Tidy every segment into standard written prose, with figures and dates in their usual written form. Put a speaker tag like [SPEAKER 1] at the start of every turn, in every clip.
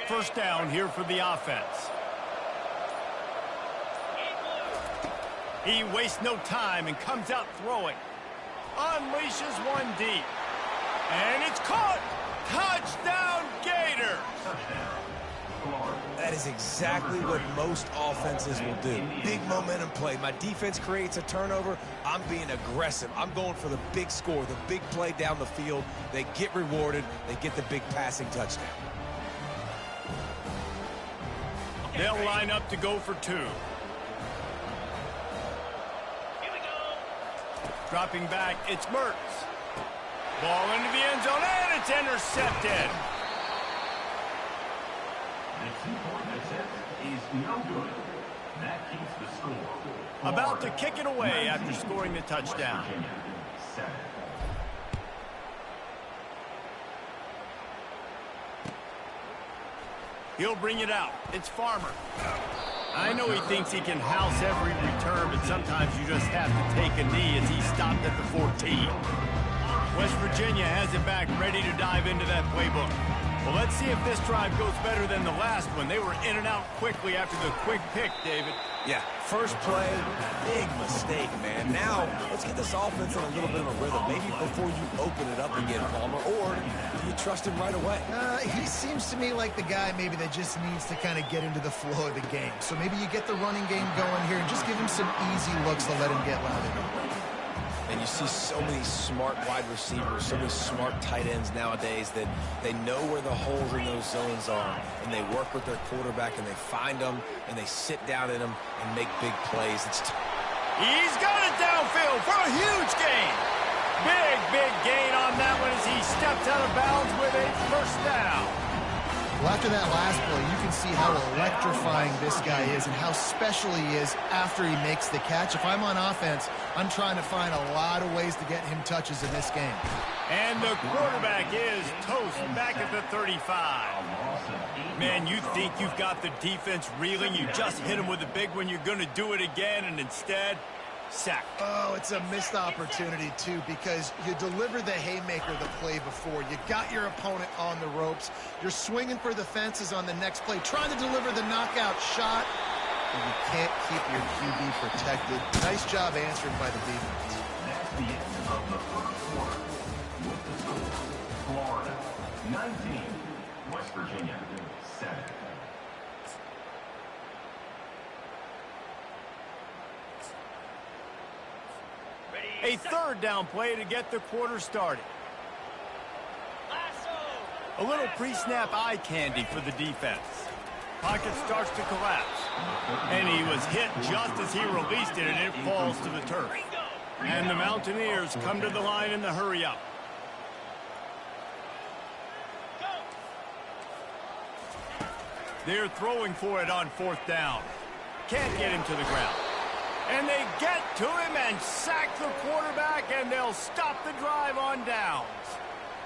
[SPEAKER 1] First down here for the offense. He wastes no time and comes out throwing. Unleashes one deep. And it's caught! Touchdown, Gators!
[SPEAKER 2] That is exactly what most offenses will do. Big momentum play. My defense creates a turnover. I'm being aggressive. I'm going for the big score, the big play down the field. They get rewarded. They get the big passing touchdown.
[SPEAKER 1] They'll line up to go for two. Dropping back, it's Mertz. Ball into the end zone, and it's intercepted.
[SPEAKER 3] The 2-point attempt is no good. That keeps the score.
[SPEAKER 1] About to kick it away after scoring the touchdown. He'll bring it out. It's Farmer. I know he thinks he can house every return, but sometimes you just have to take a knee as he stopped at the 14. West Virginia has it back, ready to dive into that playbook. Well, let's see if this drive goes better than the last one. They were in and out quickly after the quick pick, David.
[SPEAKER 2] Yeah, first play, big mistake, man. Now, let's get this offense in a little bit of a rhythm. Maybe before you open it up again, Palmer, or do you trust him right away?
[SPEAKER 4] He seems to me like the guy maybe that just needs to kind of get into the flow of the game. So maybe you get the running game going here and just give him some easy looks to let him get loaded.
[SPEAKER 2] And you see so many smart wide receivers, so many smart tight ends nowadays that they know where the holes in those zones are, and they work with their quarterback, and they find them, and they sit down in them and make big plays.
[SPEAKER 1] He's got it downfield for a huge gain. Big gain on that one as he stepped out of bounds with a first down.
[SPEAKER 4] Well, after that last play, you can see how electrifying this guy is and how special he is after he makes the catch. If I'm on offense, I'm trying to find a lot of ways to get him touches in this game.
[SPEAKER 1] And the quarterback is toast back at the 35. Man, you think you've got the defense reeling. You just hit him with a big one. You're going to do it again, and instead, sack.
[SPEAKER 4] Oh, it's a missed opportunity, too, because you deliver the haymaker the play before. You got your opponent on the ropes. You're swinging for the fences on the next play, trying to deliver the knockout shot, and you can't keep your QB protected. Nice job answering by the defense.
[SPEAKER 3] That's the end of the first quarter. With the score, Florida 19, West Virginia 7.
[SPEAKER 1] A third down play to get the quarter started. A little pre-snap eye candy for the defense. Pocket starts to collapse. And he was hit just as he released it, and it falls to the turf. And the Mountaineers come to the line in the hurry-up. They're throwing for it on fourth down. Can't get him to the ground. And they get to him and sack the quarterback, and they'll stop the drive on downs.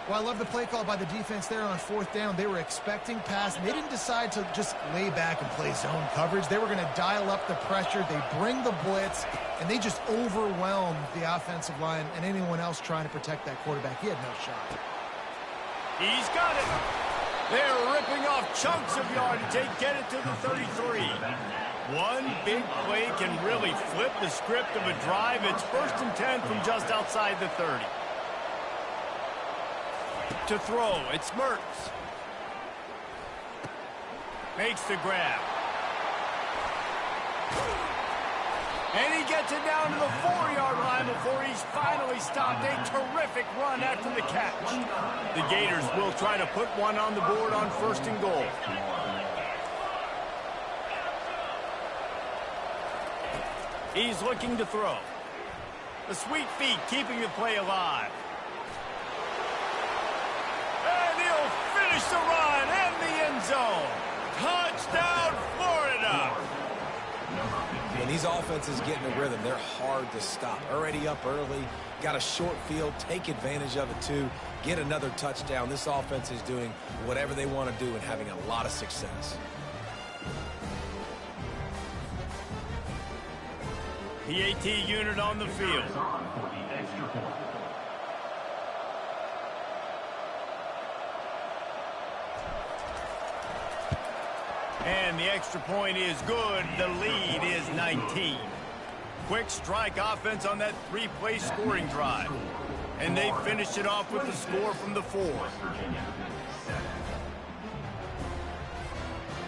[SPEAKER 4] Well, I love the play call by the defense there on fourth down. They were expecting pass, and they didn't decide to just lay back and play zone coverage. They were going to dial up the pressure. They bring the blitz, and they just overwhelmed the offensive line and anyone else trying to protect that quarterback. He had no shot.
[SPEAKER 1] He's got it. They're ripping off chunks of yardage. They get it to the 33. One big play can really flip the script of a drive. It's 1st and 10 from just outside the 30. To throw, it's Mertz. Makes the grab. And he gets it down to the 4-yard line before he's finally stopped. A terrific run after the catch. The Gators will try to put one on the board on 1st and goal. He's looking to throw. The sweet feet keeping the play alive. And he'll finish the run and the end zone. Touchdown, Florida.
[SPEAKER 2] And these offenses get in a rhythm. They're hard to stop. Already up early, got a short field, take advantage of it too, get another touchdown. This offense is doing whatever they want to do and having a lot of success.
[SPEAKER 1] PAT unit on the field. And the extra point is good. The lead is 19. Quick strike offense on that three-play scoring drive. And they finished it off with the score from the 4.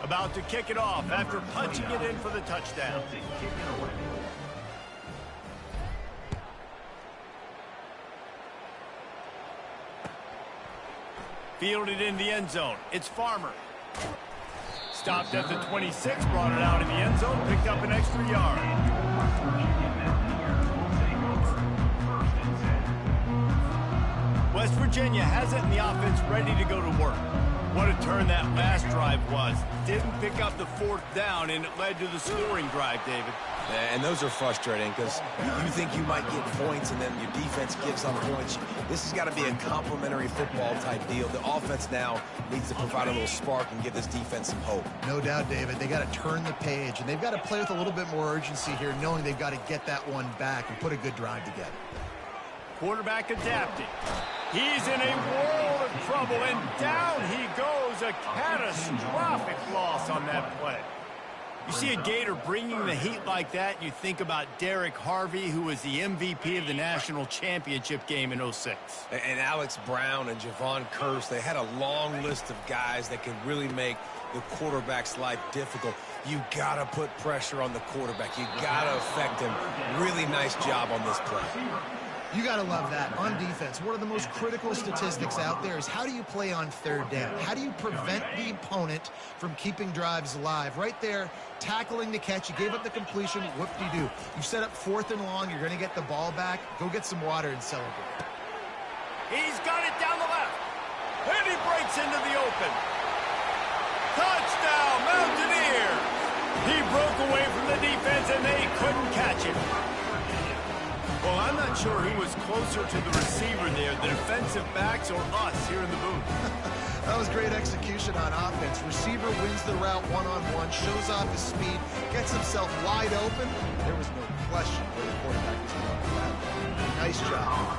[SPEAKER 1] About to kick it off after punching it in for the touchdown. Fielded in the end zone. It's Farmer. Stopped at the 26, brought it out in the end zone, picked up an extra yard. West Virginia has it in the offense ready to go to work. What a turn that last drive was. Didn't pick up the 4th down, and it led to the scoring drive, David.
[SPEAKER 2] And those are frustrating because you think you might get points and then your defense gives up points. This has got to be a complementary football type deal. The offense now needs to provide a little spark and give this defense some hope.
[SPEAKER 4] No doubt, David. They got to turn the page, and they've got to play with a little bit more urgency here, knowing they've got to get that one back and put a good drive together.
[SPEAKER 1] Quarterback adapting. He's in a world of trouble, and down he goes. A catastrophic loss on that play. You see a Gator bringing the heat like that, you think about Derek Harvey, who was the MVP of the national championship game in 06.
[SPEAKER 2] And Alex Brown and Javon Curse, they had a long list of guys that can really make the quarterback's life difficult. You got to put pressure on the quarterback. You got to affect him. Really nice job on this play.
[SPEAKER 4] You got to love that. On defense, one of the most critical statistics out there is how do you play on 3rd down? How do you prevent the opponent from keeping drives alive? Right there, tackling the catch. You gave up the completion. Whoop-de-doo. You set up 4th and long. You're going to get the ball back. Go get some water and celebrate.
[SPEAKER 1] He's got it down the left. And he breaks into the open. Touchdown, Mountaineers! He broke away from the defense, and they couldn't catch him. Well, I'm not sure who was closer to the receiver there, the defensive backs or us here in the booth.
[SPEAKER 4] That was great execution on offense. Receiver wins the route one-on-one, shows off his speed, gets himself wide open. There was no question where the quarterback was going for that. Nice job.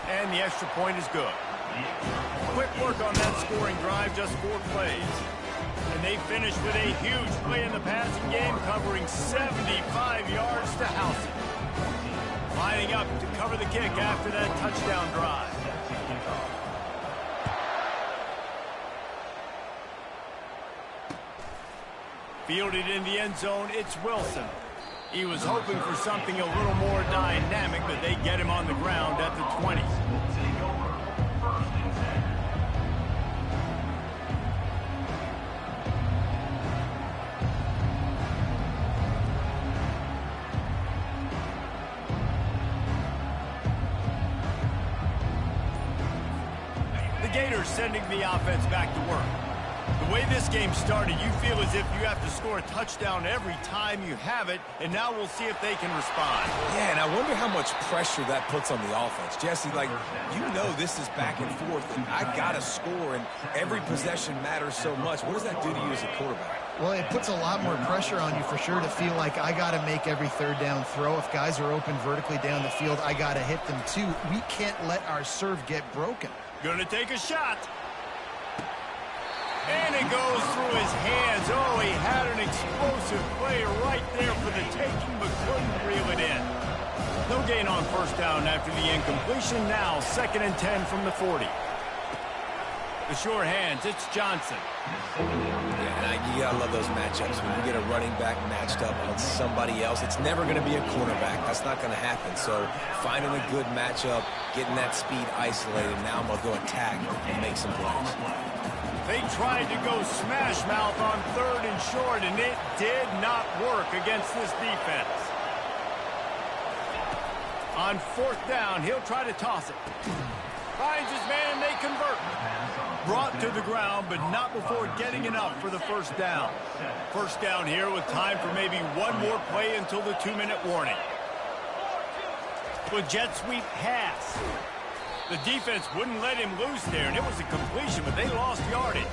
[SPEAKER 1] And the extra point is good. Quick work on that scoring drive, just 4 plays. And they finished with a huge play in the passing game, covering 75 yards to house it. Lining up to cover the kick after that touchdown drive. Fielded in the end zone, it's Wilson. He was hoping for something a little more dynamic, but they get him on the ground at the 20. Gators sending the offense back to work. The way this game started, you feel as if you have to score a touchdown every time you have it, and now we'll see if they can respond.
[SPEAKER 2] Yeah, and I wonder how much pressure that puts on the offense. Jesse, like, you know this is back and forth, and I got to score, and every possession matters so much. What does that do to you as a quarterback?
[SPEAKER 4] Well, it puts a lot more pressure on you for sure to feel like I got to make every 3rd down throw. If guys are open vertically down the field, I got to hit them too. We can't let our serve get broken.
[SPEAKER 1] Gonna take a shot. And it goes through his hands. Oh, he had an explosive play right there for the taking, but couldn't reel it in. No gain on 1st down after the incompletion. Now 2nd and 10 from the 40. The sure hands, it's Johnson.
[SPEAKER 2] Yeah, and you gotta love those matchups. When you get a running back matched up on somebody else, it's never gonna be a quarterback. That's not gonna happen. So finding a good matchup, getting that speed isolated, now I'm gonna go attack and make some plays.
[SPEAKER 1] They tried to go smash mouth on 3rd and short, and it did not work against this defense. On 4th down, he'll try to toss it. Finds his man, and they convert. Brought to the ground, but not before getting enough for the 1st down. 1st down here with time for maybe one more play until the 2-minute warning. With jet sweep pass. The defense wouldn't let him loose there, and it was a completion, but they lost yardage.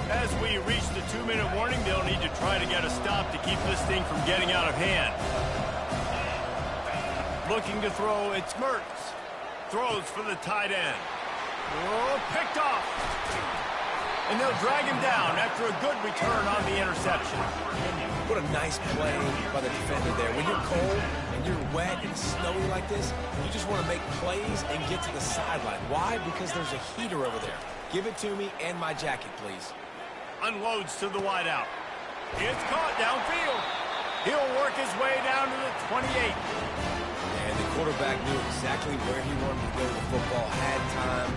[SPEAKER 1] As we reach the 2-minute warning, they'll need to try to get a stop to keep this thing from getting out of hand. Looking to throw, it's Mertz. Throws for the tight end. Oh, picked off. And they'll drag him down after a good return on the interception.
[SPEAKER 2] What a nice play by the defender there. When you're cold and you're wet and snowy like this, you just want to make plays and get to the sideline. Why? Because there's a heater over there. Give it to me and my jacket, please.
[SPEAKER 1] Unloads to the wideout. It's caught downfield. He'll work his way down to the 28.
[SPEAKER 2] And the quarterback knew exactly where he wanted to go with the football, had time,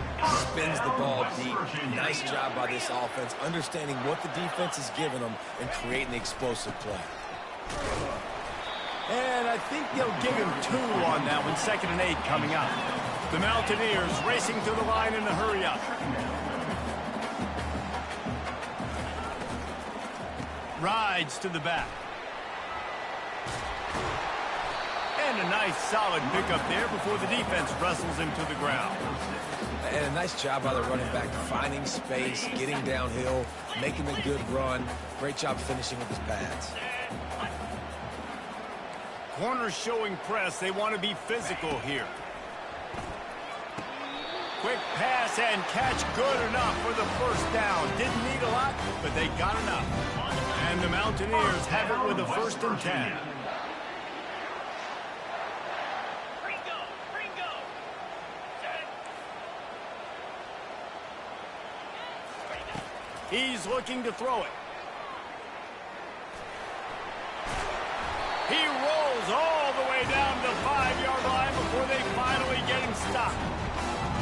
[SPEAKER 2] spins the ball deep. Nice job by this offense, understanding what the defense is giving them and creating the explosive play.
[SPEAKER 1] And I think they'll give him 2 on that one, 2nd and 8 coming up. The Mountaineers racing to the line in a hurry-up. Rides to the back. And a nice solid pickup there before the defense wrestles him to the ground.
[SPEAKER 2] And a nice job by the running back, finding space, getting downhill, making a good run. Great job finishing with his pads.
[SPEAKER 1] Corners showing press. They want to be physical here. Quick pass and catch, good enough for the first down. Didn't need a lot, but they got enough. And the Mountaineers have it with a 1st and 10. He's looking to throw it. He rolls all the way down to the 5-yard line before they finally get him stopped.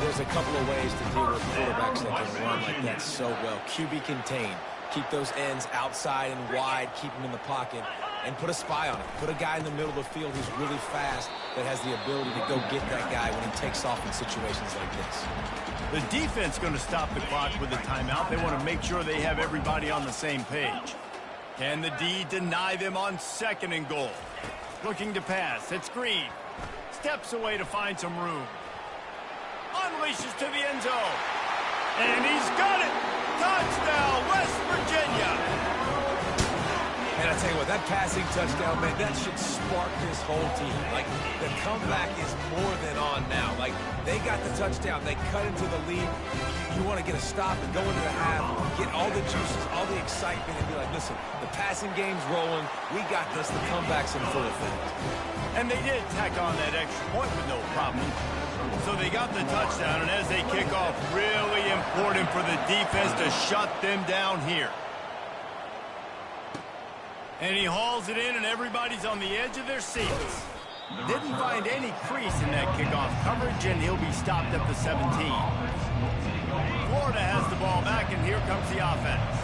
[SPEAKER 2] There's a couple of ways to deal with quarterbacks that can run like that so well. QB contain. Keep those ends outside and wide. Keep them in the pocket. And put a spy on it. Put a guy in the middle of the field who's really fast that has the ability to go get that guy when he takes off in situations like this.
[SPEAKER 1] The defense going to stop the clock with a timeout. They want to make sure they have everybody on the same page. Can the D deny them on 2nd and goal? Looking to pass. It's Green. Steps away to find some room. Unleashes to the end zone. And he's got it. Touchdown, West Virginia.
[SPEAKER 2] And I tell you what, that passing touchdown, man, that should spark this whole team. Like, the comeback is more than on now. Like, they got the touchdown. They cut into the lead. You want to get a stop and go into the half, get all the juices, all the excitement, and be like, listen, the passing game's rolling. We got this. The comeback's in full effect.
[SPEAKER 1] And they did tack on that extra point with no problem. So they got the touchdown, and as they kick off, really important for the defense to shut them down here. And he hauls it in, and everybody's on the edge of their seats. Didn't find any crease in that kickoff coverage, and he'll be stopped at the 17. Florida has the ball back, and here comes the offense.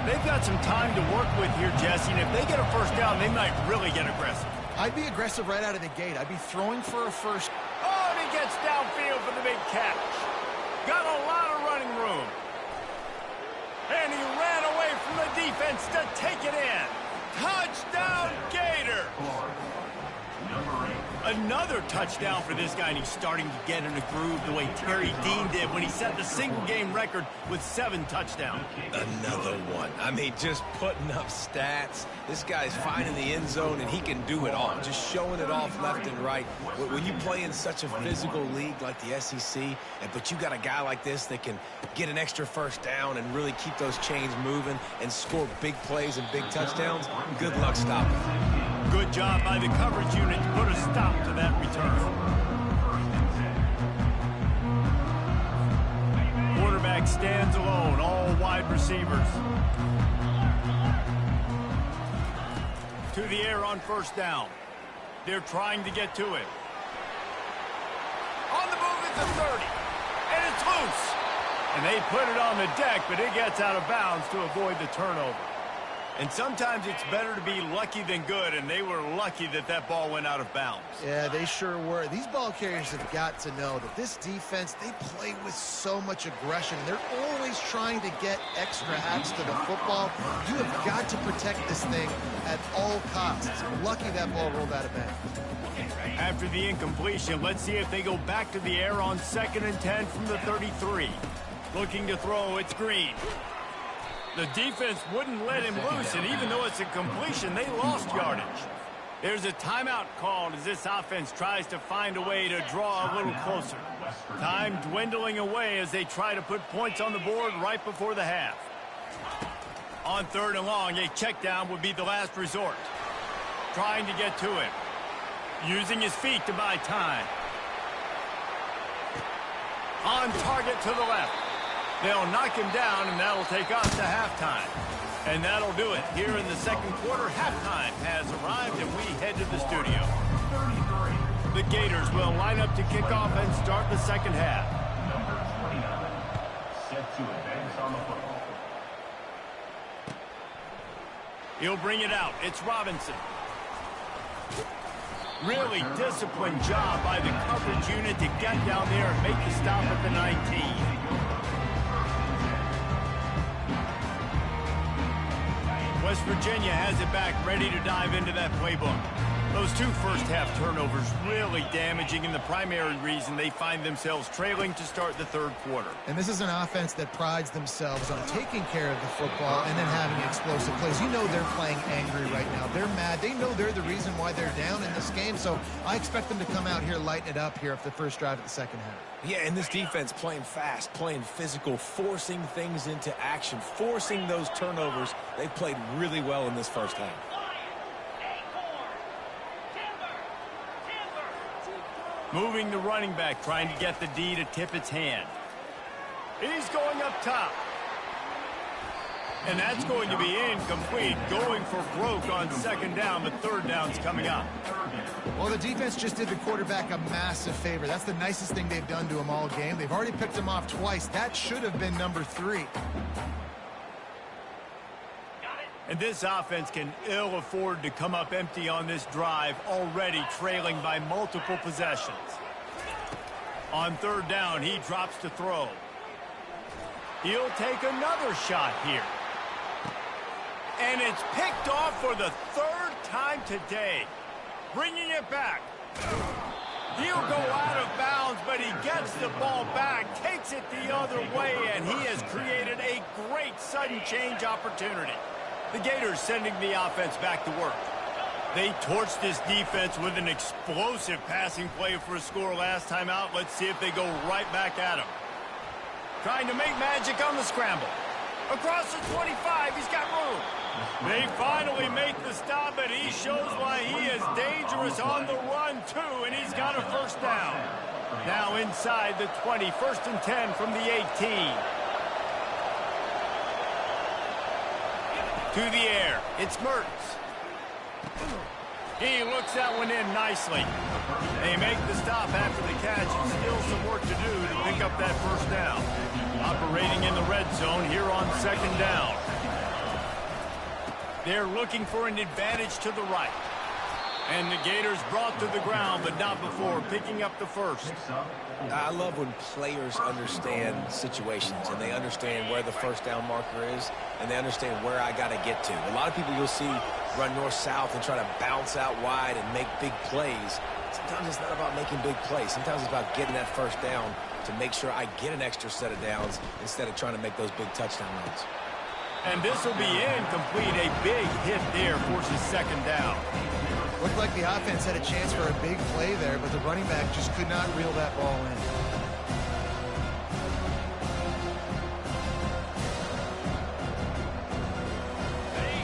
[SPEAKER 1] They've got some time to work with here, Jesse, and if they get a first down, they might really get aggressive.
[SPEAKER 4] I'd be aggressive right out of the gate. I'd be throwing for a first.
[SPEAKER 1] Oh, and he gets downfield for the big catch. Got a lot of running room. And he ran away from the defense to take it in. Touchdown, Gator! Another touchdown for this guy, and he's starting to get in a groove the way Terry Dean did when he set the single-game record with 7 touchdowns.
[SPEAKER 2] Another one. I mean, just putting up stats. This guy's finding the end zone, and he can do it all. Just showing it off left and right. When you play in such a physical league like the SEC, but you got a guy like this that can get an extra first down and really keep those chains moving and score big plays and big touchdowns, good luck stopping.
[SPEAKER 1] Good job by the coverage unit to put a stop to that return. Quarterback stands alone, all wide receivers. To the air on first down. They're trying to get to it. On the move at the 30. And it's loose. And they put it on the deck, but it gets out of bounds to avoid the turnover. And sometimes it's better to be lucky than good, and they were lucky that that ball went out of bounds.
[SPEAKER 4] Yeah, they sure were. These ball carriers have got to know that this defense, they play with so much aggression. They're always trying to get extra hacks to the football. You have got to protect this thing at all costs. Lucky that ball rolled out of bounds.
[SPEAKER 1] After the incompletion, let's see if they go back to the air on 2nd and 10 from the 33. Looking to throw, it's Green. The defense wouldn't let him loose, and even though it's a completion, they lost yardage. There's a timeout called as this offense tries to find a way to draw a little closer. Time dwindling away as they try to put points on the board right before the half. On 3rd and long, a check down would be the last resort. Trying to get to him. Using his feet to buy time. On target to the left. They'll knock him down, and that'll take us to halftime. And that'll do it. Here in the second quarter, halftime has arrived, and we head to the studio. The Gators will line up to kick off and start the second half.
[SPEAKER 3] Number 29, set to advance on the football.
[SPEAKER 1] He'll bring it out. It's Robinson. Really disciplined job by the coverage unit to get down there and make the stop at the 19. West Virginia has it back, ready to dive into that playbook. Those 2 first-half turnovers really damaging, and the primary reason they find themselves trailing to start the 3rd quarter.
[SPEAKER 4] And this is an offense that prides themselves on taking care of the football and then having explosive plays. You know they're playing angry right now. They're mad. They know they're the reason why they're down in this game, so I expect them to come out here, lighten it up here for the first drive of the second half.
[SPEAKER 2] Yeah, and this defense playing fast, playing physical, forcing things into action, forcing those turnovers. They played really well in this first half.
[SPEAKER 1] Moving the running back, trying to get the D to tip its hand. He's going up top. And that's going to be incomplete. Going for broke on 2nd down, but 3rd down's coming up.
[SPEAKER 4] Well, the defense just did the quarterback a massive favor. That's the nicest thing they've done to him all game. They've already picked him off twice. That should have been number 3.
[SPEAKER 1] And this offense can ill afford to come up empty on this drive, already trailing by multiple possessions. On 3rd down, he drops to throw. He'll take another shot here. And it's picked off for the 3rd time today. Bringing it back. He'll go out of bounds, but he gets the ball back, takes it the other way, and he has created a great sudden change opportunity. The Gators sending the offense back to work. They torched this defense with an explosive passing play for a score last time out. Let's see if they go right back at him. Trying to make magic on the scramble. Across the 25, he's got room. They finally make the stop, and he shows why he is dangerous on the run, too, and he's got a 1st down. Now inside the 20, 1st and 10 from the 18. To the air, it's Mertens. He looks that one in nicely. They make the stop after the catch, and still some work to do to pick up that 1st down. Operating in the red zone here on 2nd down. They're looking for an advantage to the right. And the Gators brought to the ground, but not before picking up the 1st.
[SPEAKER 2] I love when players understand situations and they understand where the 1st down marker is and they understand where I got to get to. A lot of people you'll see run north-south and try to bounce out wide and make big plays. Sometimes it's not about making big plays. Sometimes it's about getting that 1st down to make sure I get an extra set of downs instead of trying to make those big touchdown runs.
[SPEAKER 1] And this will be incomplete. A big hit there forces 2nd down.
[SPEAKER 4] Looked like the offense had a chance for a big play there, but the running back just could not reel that ball in.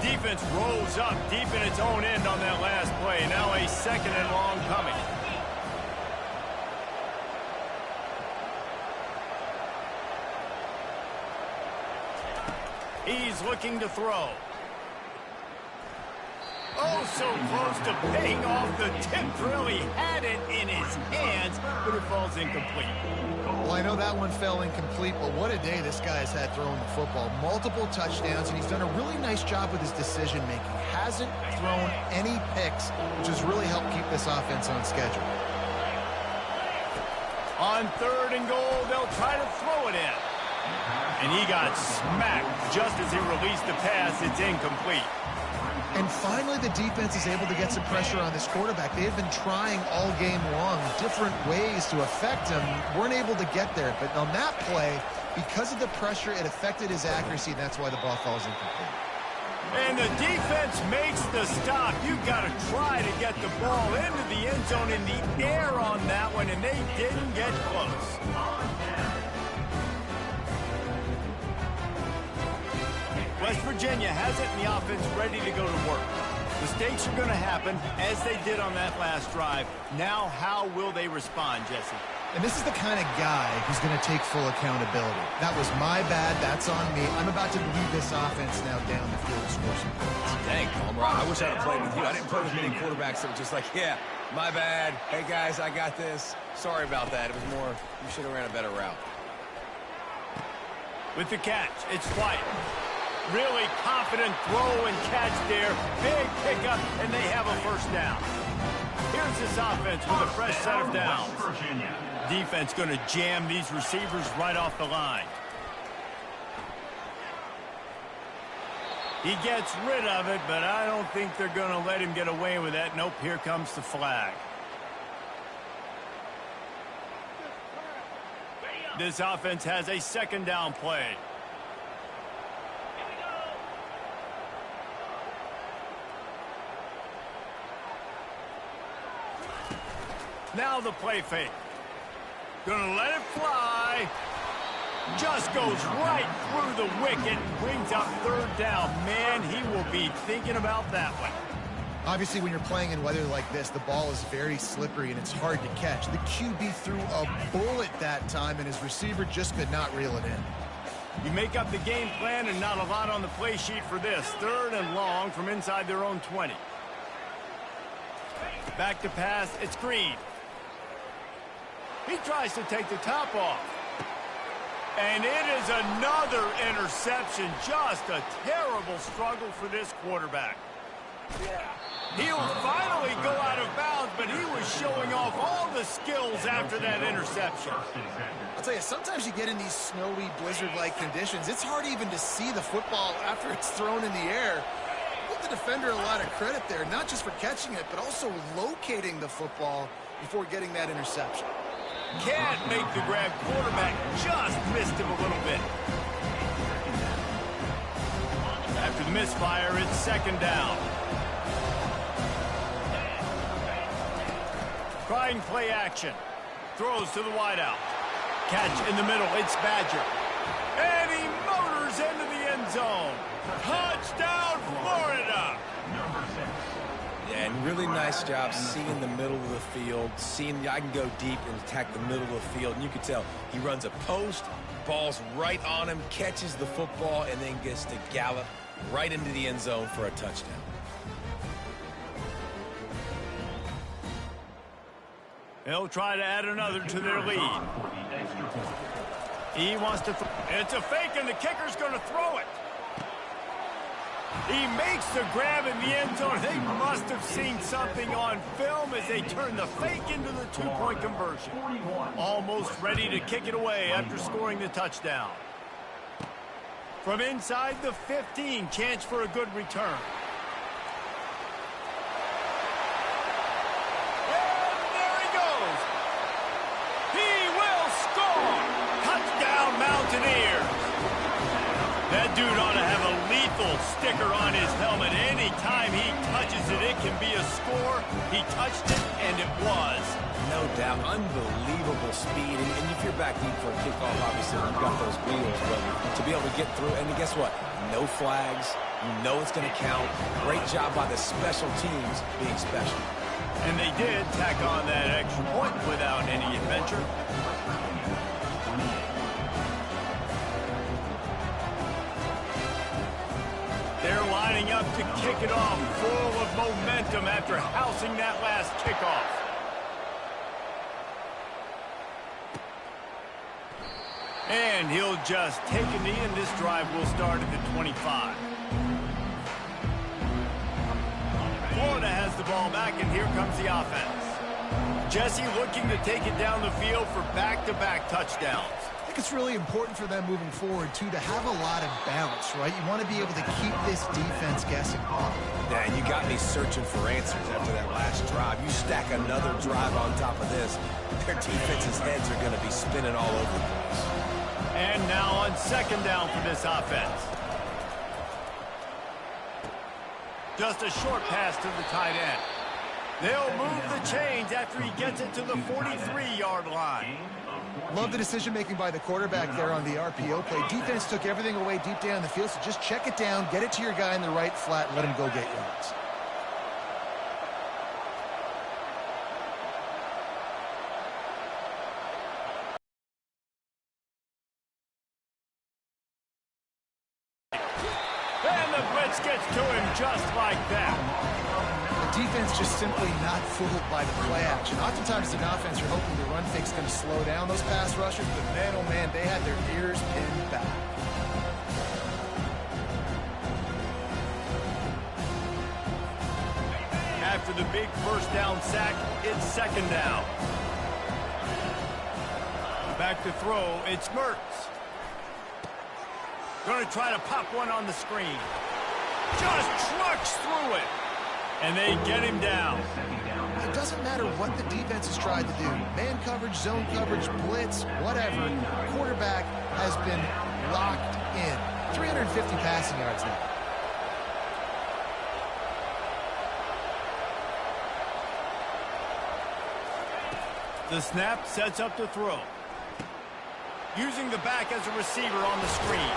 [SPEAKER 1] Defense rolls up deep in its own end on that last play. Now a 2nd and long coming. He's looking to throw. Oh, so close to paying off the tip drill. He had it in his hands, but it falls incomplete.
[SPEAKER 4] Well, I know that one fell incomplete, but what a day this guy has had throwing the football. Multiple touchdowns, and he's done a really nice job with his decision-making. Hasn't thrown any picks, which has really helped keep this offense on schedule.
[SPEAKER 1] On 3rd and goal, they'll try to throw it in. And he got smacked just as he released the pass. It's incomplete.
[SPEAKER 4] And finally, the defense is able to get some pressure on this quarterback. They have been trying all game long different ways to affect him. Weren't able to get there. But on that play, because of the pressure, it affected his accuracy, and that's why the ball falls incomplete.
[SPEAKER 1] And the defense makes the stop. You've got to try to get the ball into the end zone in the air on that one, and they didn't get close. West Virginia has it in the offense ready to go to work. Mistakes are going to happen, as they did on that last drive. Now, how will they respond, Jesse?
[SPEAKER 4] And this is the kind of guy who's going to take full accountability. That was my bad. That's on me. I'm about to lead this offense now down the field and score some points.
[SPEAKER 2] Dang, Palmer, I wish I'd have played with you. I didn't play with many quarterbacks that were just like, yeah, my bad. Hey, guys, I got this. Sorry about that. It was more, you should have ran a better route.
[SPEAKER 1] With the catch, it's White. Really confident throw and catch there. Big pickup, and they have a first down. Here's this offense with a fresh set of downs. Defense going to jam these receivers right off the line. He gets rid of it, but I don't think they're going to let him get away with that. Nope, here comes the flag. This offense has a second down play. Now the play fake. Gonna let it fly. Just goes right through the wicket and brings up third down. Man, he will be thinking about that one.
[SPEAKER 4] Obviously, when you're playing in weather like this, the ball is very slippery and it's hard to catch. The QB threw a bullet that time, and his receiver just could not reel it in.
[SPEAKER 1] You make up the game plan, and not a lot on the play sheet for this. Third and long from inside their own 20. Back to pass, it's Green. He tries to take the top off. And it is another interception. Just a terrible struggle for this quarterback. He'll finally go out of bounds, but he was showing off all the skills after that interception.
[SPEAKER 4] I'll tell you, sometimes you get in these snowy, blizzard-like conditions. It's hard even to see the football after it's thrown in the air. Give the defender a lot of credit there, not just for catching it, but also locating the football before getting that interception.
[SPEAKER 1] Can't make the grab. Quarterback just missed him a little bit. After the misfire, it's second down. Trying play action. Throws to the wideout. Catch in the middle. It's Badger. And he motors into the end zone. Touchdown, Florida.
[SPEAKER 2] Yeah, and really nice job seeing the middle of the field, seeing I can go deep and attack the middle of the field. And you can tell he runs a post, ball's right on him, catches the football, and then gets to gallop right into the end zone for a touchdown.
[SPEAKER 1] They'll try to add another to their lead. He wants to it's a fake, and the kicker's going to throw it. He makes the grab in the end zone. They must have seen something on film as they turn the fake into the two-point conversion. Almost ready to kick it away after scoring the touchdown. From inside the 15, chance for a good return. And there he goes. He will score. Touchdown, Mountaineers. That dude ought to have a lethal sticker on his helmet. Anytime he touches it, it can be a score. He touched it, and it was.
[SPEAKER 2] No doubt. Unbelievable speed. And if you're back deep for a kickoff, obviously you've got those wheels. But to be able to get through, and guess what? No flags. You know it's going to count. Great job by the special teams being special.
[SPEAKER 1] And they did tack on that extra point without any adventure. They're lining up to kick it off, full of momentum after housing that last kickoff. And he'll just take a knee, and this drive will start at the 25. Florida has the ball back, and here comes the offense. Jesse looking to take it down the field for back-to-back touchdowns.
[SPEAKER 4] I think it's really important for them moving forward, too, to have a lot of balance, right? You want to be able to keep this defense guessing.
[SPEAKER 2] Yeah, and you got me searching for answers after that last drive. You stack another drive on top of this, their defense's heads are going to be spinning all over the place.
[SPEAKER 1] And now on second down for this offense. Just a short pass to the tight end. They'll move the chains after he gets it to the 43-yard line.
[SPEAKER 4] Love the decision-making by the quarterback there on the RPO play. Defense took everything away deep down the field, so just check it down, get it to your guy in the right flat, and let him go get yards.
[SPEAKER 1] And the blitz gets to him just like that.
[SPEAKER 4] The defense just simply not fooled by the play action. Oftentimes, the offense, you're hoping the run fake's going to slow down those pass rushers, but man, oh man, they had their ears pinned back.
[SPEAKER 1] After the big first down sack, it's second down. Back to throw, it's Mertz. Going to try to pop one on the screen. Just trucks through it. And they get him down.
[SPEAKER 4] It doesn't matter what the defense has tried to do. Man coverage, zone coverage, blitz, whatever. Quarterback has been locked in. 350 passing yards now.
[SPEAKER 1] The snap sets up the throw. Using the back as a receiver on the screen.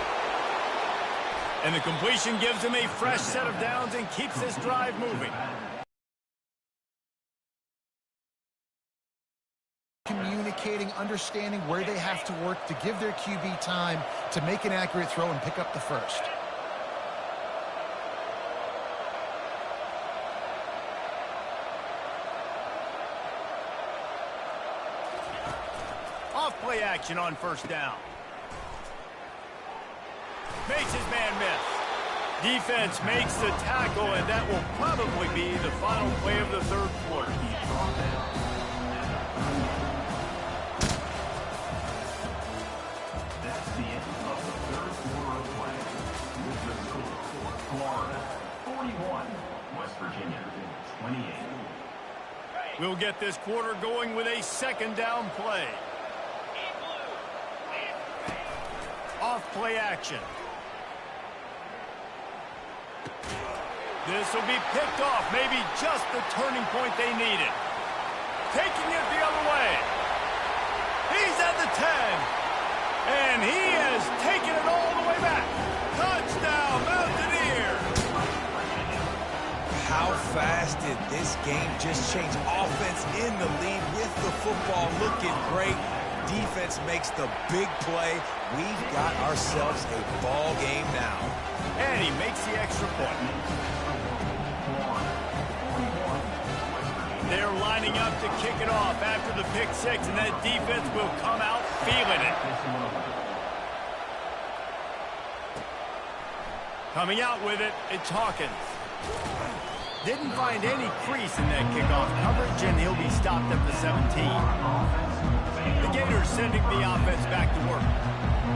[SPEAKER 1] And the completion gives him a fresh set of downs and keeps this drive moving.
[SPEAKER 4] Communicating, understanding where they have to work to give their QB time to make an accurate throw and pick up the first.
[SPEAKER 1] Off play action on first down. Makes his man miss. Defense makes the tackle, and that will probably be the final play of the third quarter.
[SPEAKER 3] That's the end of the third quarter of play. With the score, Florida 41, West Virginia 28.
[SPEAKER 1] We'll get this quarter going with a second down play. Off play action. This will be picked off, maybe just the turning point they needed. Taking it the other way. He's at the 10. And he has taken it all the way back. Touchdown, Mountaineers.
[SPEAKER 2] How fast did this game just change? Offense in the lead with the football looking great. Defense makes the big play. We've got ourselves a ball game now.
[SPEAKER 1] And he makes the extra point. They're lining up to kick it off after the pick six, and that defense will come out feeling it. Coming out with it, it's Hawkins. Didn't find any crease in that kickoff coverage, and he'll be stopped at the 17. The Gators sending the offense back to work.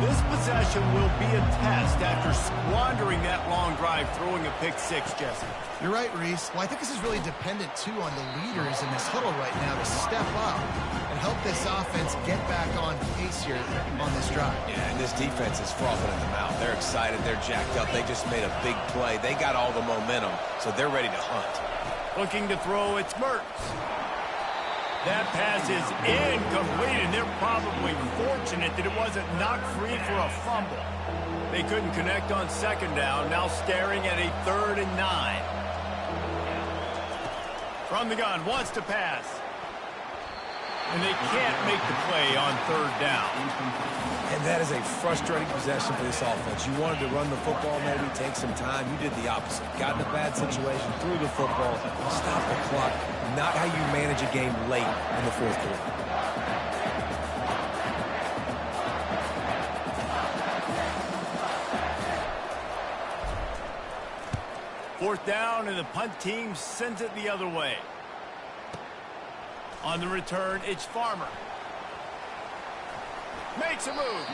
[SPEAKER 1] This possession will be a test after squandering that long drive throwing a pick six, Jesse.
[SPEAKER 4] You're right, Reese. Well, I think this is really dependent, too, on the leaders in this huddle right now to step up and help this offense get back on pace here on this drive.
[SPEAKER 2] Yeah, and this defense is frothing at the mouth. They're excited. They're jacked up. They just made a big play. They got all the momentum, so they're ready to hunt.
[SPEAKER 1] Looking to throw, it's Mertz. That pass is incomplete, and they're probably fortunate that it wasn't knocked free for a fumble. They couldn't connect on second down, now staring at a 3rd and 9. From the gun, wants to pass. And they can't make the play on 3rd down.
[SPEAKER 2] And that is a frustrating possession for this offense. You wanted to run the football, maybe take some time. You did the opposite. Got in a bad situation, threw the football, stopped the clock. Not how you manage a game late in the fourth quarter.
[SPEAKER 1] Fourth down, and the punt team sends it the other way. On the return, it's Farmer. Makes a move.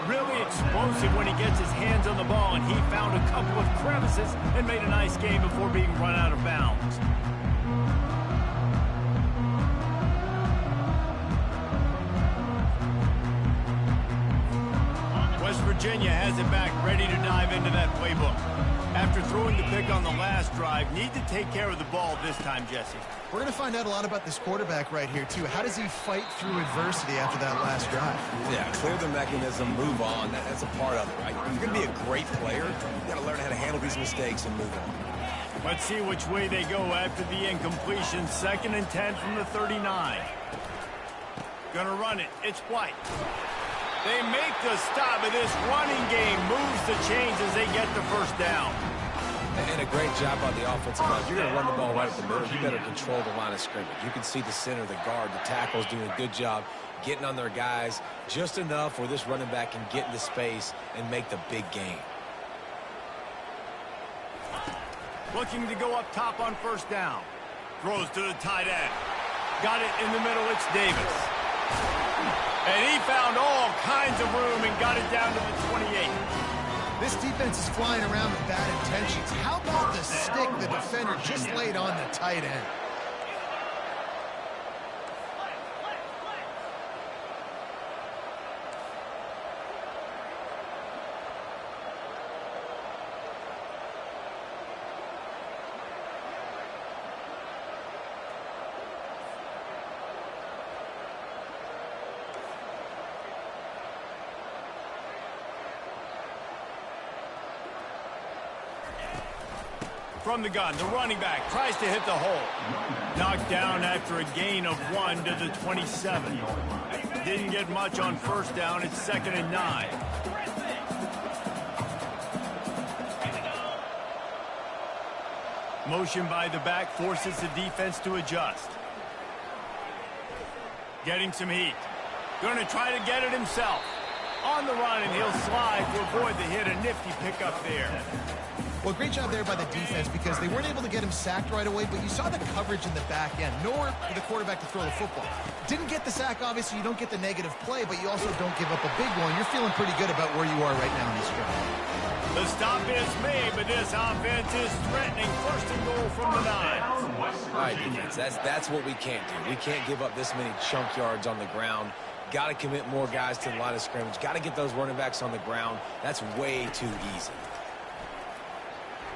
[SPEAKER 1] Really explosive when he gets his hands on the ball, and he found a couple of crevices and made a nice game before being run out of bounds. West Virginia has it back, ready to dive into that playbook. After throwing the pick on the last drive, need to take care of the ball this time, Jesse.
[SPEAKER 4] We're going to find out a lot about this quarterback right here, too. How does he fight through adversity after that last drive?
[SPEAKER 2] Yeah, clear the mechanism, move on. That's a part of it, right? If you're going to be a great player, you've got to learn how to handle these mistakes and move on.
[SPEAKER 1] Let's see which way they go after the incompletion. 2nd and 10 from the 39. Gonna run it. It's White. They make the stop, and this running game moves the chains as they get the first down.
[SPEAKER 2] And a great job on the offensive line. If you're going to run the ball right at the middle, you better control the line of scrimmage. You can see the center, the guard, the tackles doing a good job getting on their guys just enough where this running back can get into space and make the big game.
[SPEAKER 1] Looking to go up top on first down. Throws to the tight end. Got it in the middle. It's Davis. And he found all kinds of room and got it down to the 28.
[SPEAKER 4] This defense is flying around with bad intentions. How about the stick the defender just laid on the tight end?
[SPEAKER 1] From the gun, the running back tries to hit the hole. Knocked down after a gain of 1 to the 27. Didn't get much on first down. It's 2nd and 9. Motion by the back forces the defense to adjust. Getting some heat. Going to try to get it himself. On the run, and he'll slide to avoid the hit. A nifty pickup there.
[SPEAKER 4] Well, great job there by the defense because they weren't able to get him sacked right away, but you saw the coverage in the back end. Nowhere for the quarterback to throw the football. Didn't get the sack, obviously. You don't get the negative play, but you also don't give up a big one. You're feeling pretty good about where you are right now in this drive.
[SPEAKER 1] The stop is made, but this offense is threatening. 1st and goal from the 9.
[SPEAKER 2] All right, defense, that's what we can't do. We can't give up this many chunk yards on the ground. Got to commit more guys to the line of scrimmage. Got to get those running backs on the ground. That's way too easy.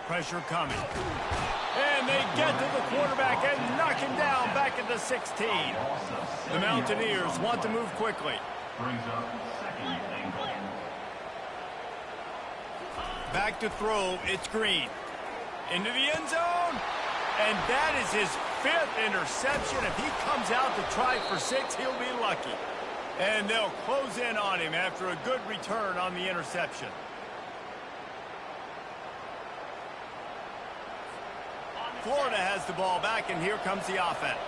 [SPEAKER 1] Pressure coming. And they get to the quarterback and knock him down back at the 16. The Mountaineers want to move quickly. Back to throw. It's Green. Into the end zone. And that is his 5th interception. If he comes out to try for 6, he'll be lucky. And they'll close in on him after a good return on the interception. Florida has the ball back, and here comes the offense.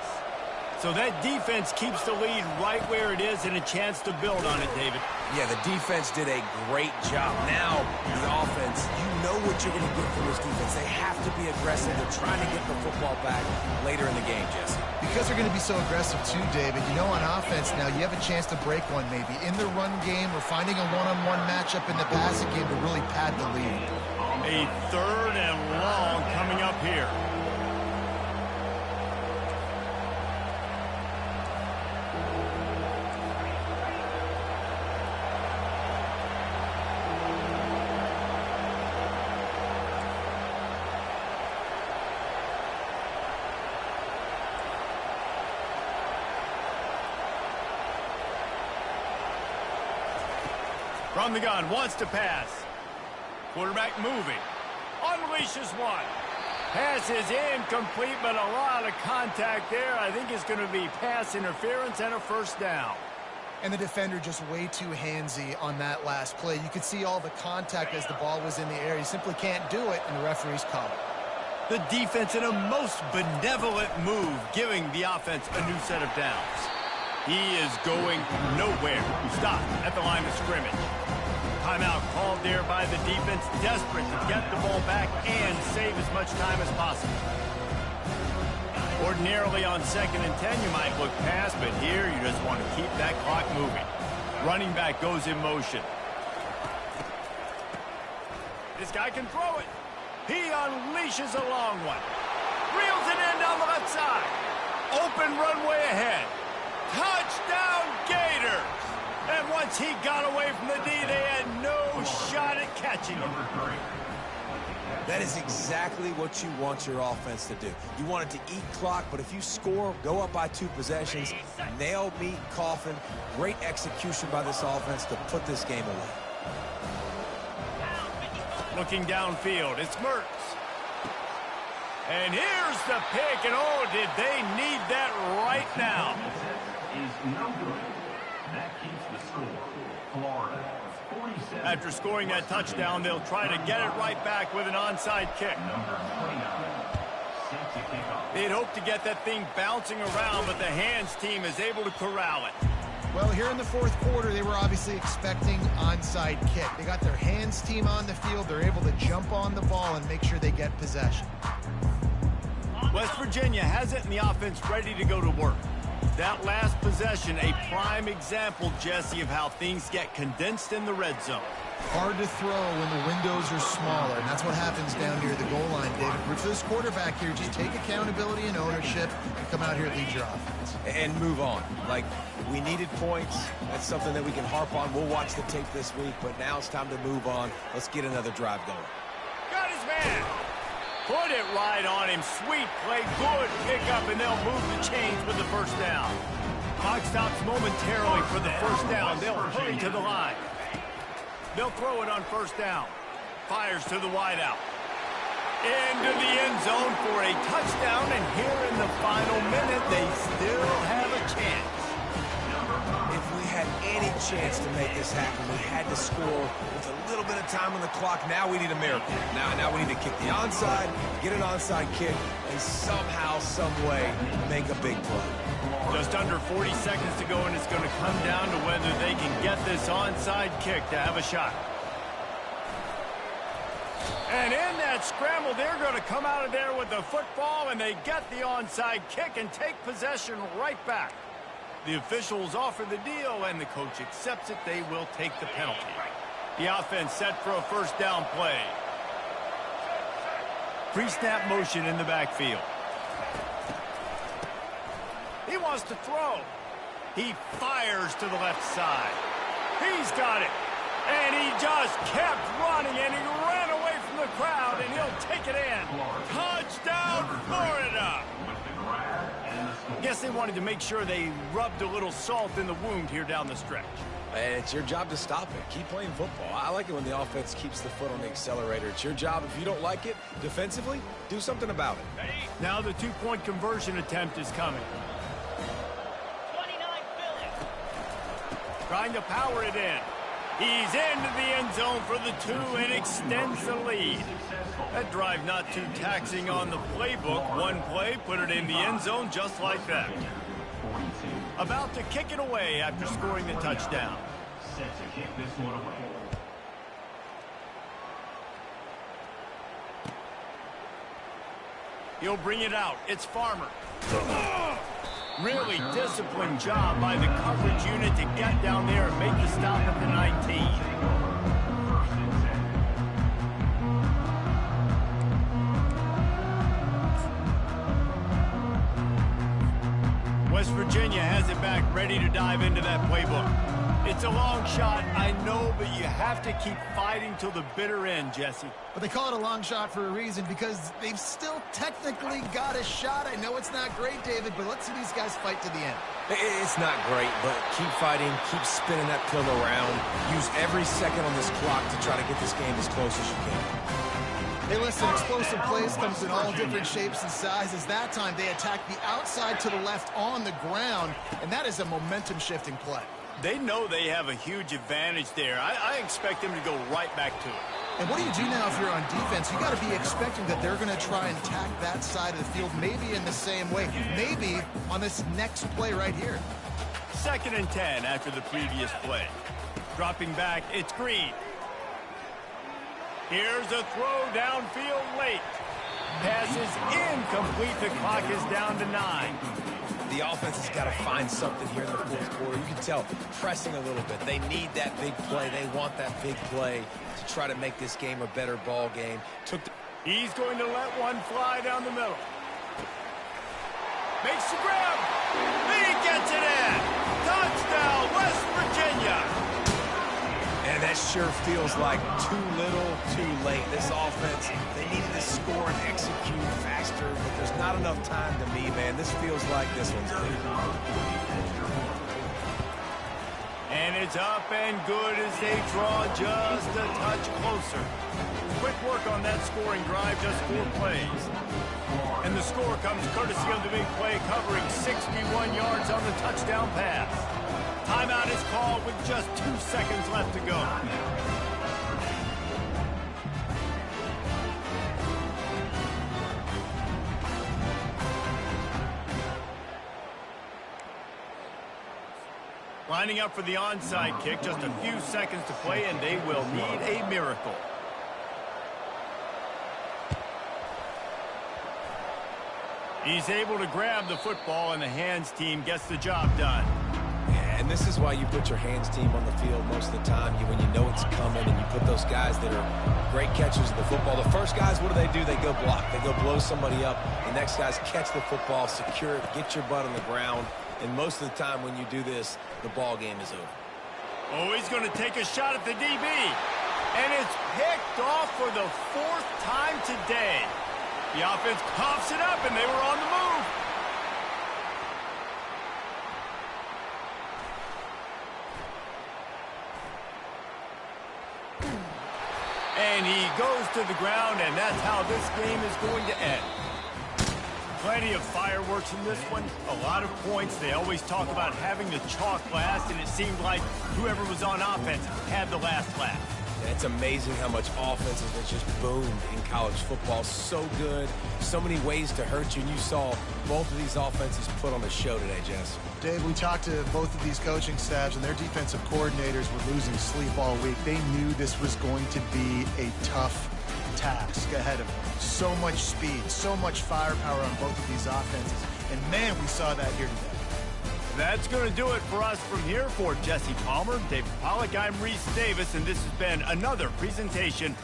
[SPEAKER 1] So that defense keeps the lead right where it is and a chance to build on it, David.
[SPEAKER 2] Yeah, the defense did a great job. Now, the offense, you know what you're going to get from this defense. They have to be aggressive. They're trying to get the football back later in the game, Jesse.
[SPEAKER 4] Because they're going to be so aggressive too, David. You know, on offense now, you have a chance to break one maybe in the run game or finding a one-on-one matchup in the passing game to really pad the lead.
[SPEAKER 1] A 3rd and long coming up here. From the gun, wants to pass. Quarterback moving. Unleashes one. Pass is incomplete, but a lot of contact there. I think it's going to be pass interference and a 1st down.
[SPEAKER 4] And the defender just way too handsy on that last play. You could see all the contact as the ball was in the air. He simply can't do it, and the referee's call it.
[SPEAKER 1] The defense in a most benevolent move, giving the offense a new set of downs. He is going nowhere. Stop at the line of scrimmage. Timeout called there by the defense, desperate to get the ball back and save as much time as possible. Ordinarily on 2nd and 10, you might look past, but here you just want to keep that clock moving. Running back goes in motion. This guy can throw it. He unleashes a long one. Reels it in down the left side. Open runway ahead. Touchdown Gators! And once he got away from the D, they had no No shot at catching it.
[SPEAKER 2] That is exactly what you want your offense to do. You want it to eat clock, but if you score, go up by 2 possessions, nail, meet, coffin. Great execution by this offense to put this game away.
[SPEAKER 1] Looking downfield, it's Mertz. And here's the pick, and oh, did they need that right now.
[SPEAKER 3] Is no good. That keeps the score. Florida, 47.
[SPEAKER 1] After scoring that touchdown, they'll try to get it right back with an onside kick.
[SPEAKER 3] Number 29, set to kick off.
[SPEAKER 1] They'd hope to get that thing bouncing around, but the hands team is able to corral it.
[SPEAKER 4] Well, here in the fourth quarter, they were obviously expecting onside kick. They got their hands team on the field. They're able to jump on the ball and make sure they get possession.
[SPEAKER 1] West Virginia has it in the offense ready to go to work. That last possession, a prime example, Jesse, of how things get condensed in the red zone.
[SPEAKER 4] Hard to throw when the windows are smaller, and that's what happens down near the goal line, David. For this quarterback here, just take accountability and ownership and come out here and lead your offense.
[SPEAKER 2] And move on. Like, we needed points. That's something that we can harp on. We'll watch the tape this week, but now it's time to move on. Let's get another drive going.
[SPEAKER 1] Got his man. Put it right on him. Sweet play. Good pickup, and they'll move the chains with the first down. Clock stops momentarily for the first down. They'll hurry to the line. They'll throw it on first down. Fires to the wideout. Into the end zone for a touchdown, and here in the final minute, they still have a chance.
[SPEAKER 2] If we had any chance to make this happen, we had to score with a little bit of time on the clock. Now we need a miracle. Now we need to kick the onside, get an onside kick, and somehow, some way, make a big play.
[SPEAKER 1] Just under 40 seconds to go, and it's going to come down to whether they can get this onside kick to have a shot. And in that scramble, they're going to come out of there with the football, and they get the onside kick and take possession right back. The officials offer the deal, and the coach accepts it. They will take the penalty. The offense set for a first down play. Pre-snap motion in the backfield. He wants to throw. He fires to the left side. He's got it. And he just kept running, and he ran away from the crowd, and he'll take it in. Touchdown, Florida! Guess they wanted to make sure they rubbed a little salt in the wound here down the stretch.
[SPEAKER 2] And it's your job to stop it. Keep playing football. I like it when the offense keeps the foot on the accelerator. It's your job. If you don't like it defensively, do something about it.
[SPEAKER 1] Now the two-point conversion attempt is coming.
[SPEAKER 5] 29 Phillips.
[SPEAKER 1] Trying to power it in. He's into the end zone for the 2 and extends the lead. That drive not too taxing on the playbook. One play, put it in the end zone just like that. About to kick it away after scoring the touchdown.
[SPEAKER 3] Set to kick this one away.
[SPEAKER 1] He'll bring it out. It's Farmer. Really disciplined job by the coverage unit to get down there and make the stop at the 19. West Virginia has it back, ready to dive into that playbook. It's a long shot, I know, but you have to keep fighting till the bitter end, Jesse.
[SPEAKER 4] But they call it a long shot for a reason, because they've still technically got a shot. I know it's not great, David, but let's see these guys fight to the end.
[SPEAKER 2] It's not great, but keep fighting, keep spinning that pillow around. Use every second on this clock to try to get this game as close as you can.
[SPEAKER 4] Hey, listen, explosive plays comes in all different shapes and sizes. That time, they attack the outside to the left on the ground, and that is a momentum-shifting play.
[SPEAKER 1] They know they have a huge advantage there. I expect them to go right back to it.
[SPEAKER 4] And what do you do now if you're on defense? You got to be expecting that they're going to try and attack that side of the field, maybe in the same way, maybe on this next play right here.
[SPEAKER 1] 2nd and 10 after the previous play. Dropping back, it's Green. Here's a throw downfield late. Pass is incomplete. The clock is down to 9.
[SPEAKER 2] The offense has got to find something here in the fourth quarter. You can tell, pressing a little bit. They need that big play. They want that big play to try to make this game a better ball game.
[SPEAKER 1] He's going to let one fly down the middle. Makes the grab. He gets it in. Touchdown, West Virginia.
[SPEAKER 2] And that sure feels like too little, too late. This offense, they needed to score and execute faster, but there's not enough time to me, man. This feels like this one's over.
[SPEAKER 1] And it's up and good as they draw just a touch closer. Quick work on that scoring drive, just 4 plays. And the score comes courtesy of the big play, covering 61 yards on the touchdown pass. Timeout is called with just 2 seconds left to go. Lining up for the onside kick, just a few seconds to play, and they will need a miracle. He's able to grab the football, and the hands team gets the job done.
[SPEAKER 2] Yeah, and this is why you put your hands team on the field most of the time. When you know it's coming, and you put those guys that are great catchers of the football. The first guys, what do? They go block. They go blow somebody up. The next guys catch the football, secure it, get your butt on the ground. And most of the time when you do this, the ball game is over.
[SPEAKER 1] Oh, he's going to take a shot at the DB. And it's picked off for the 4th time today. The offense coughs it up, and they were on the move. And he goes to the ground, and that's how this game is going to end. Plenty of fireworks in this one. A lot of points. They always talk about having the chalk last, and it seemed like whoever was on offense had the last laugh.
[SPEAKER 2] And it's amazing how much offense has just boomed in college football. So good. So many ways to hurt you. And you saw both of these offenses put on the show today, Jess.
[SPEAKER 4] Dave, we talked to both of these coaching staffs, and their defensive coordinators were losing sleep all week. They knew this was going to be a tough task ahead of them. So much speed, so much firepower on both of these offenses. And, man, we saw that here today.
[SPEAKER 1] That's going to do it for us from here. For Jesse Palmer, David Pollack, I'm Reese Davis, and this has been another presentation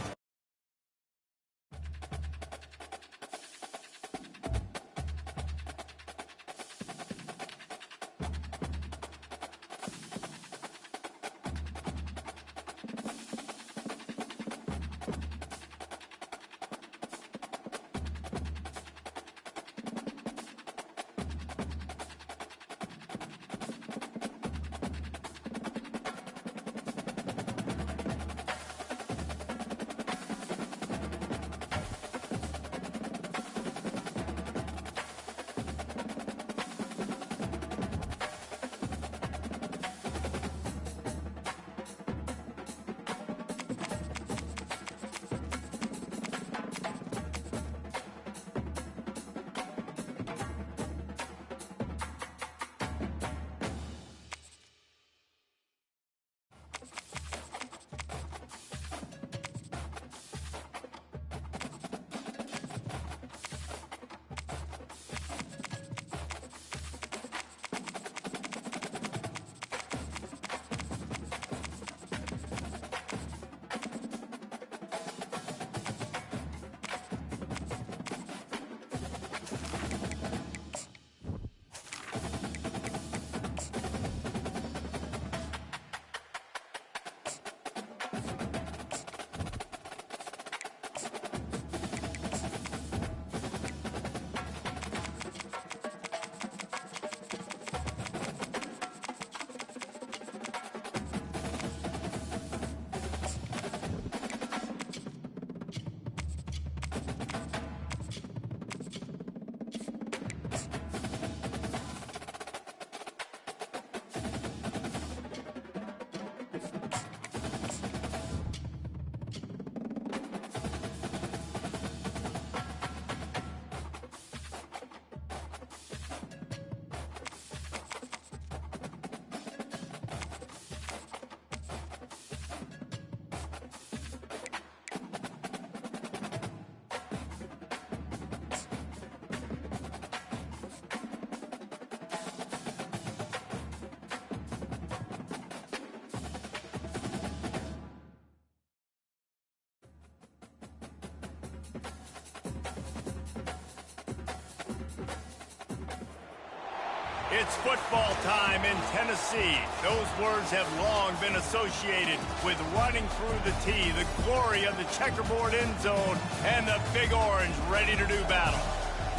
[SPEAKER 1] It's football time in Tennessee. Those words have long been associated with running through the tee, the glory of the checkerboard end zone, and the Big Orange ready to do battle.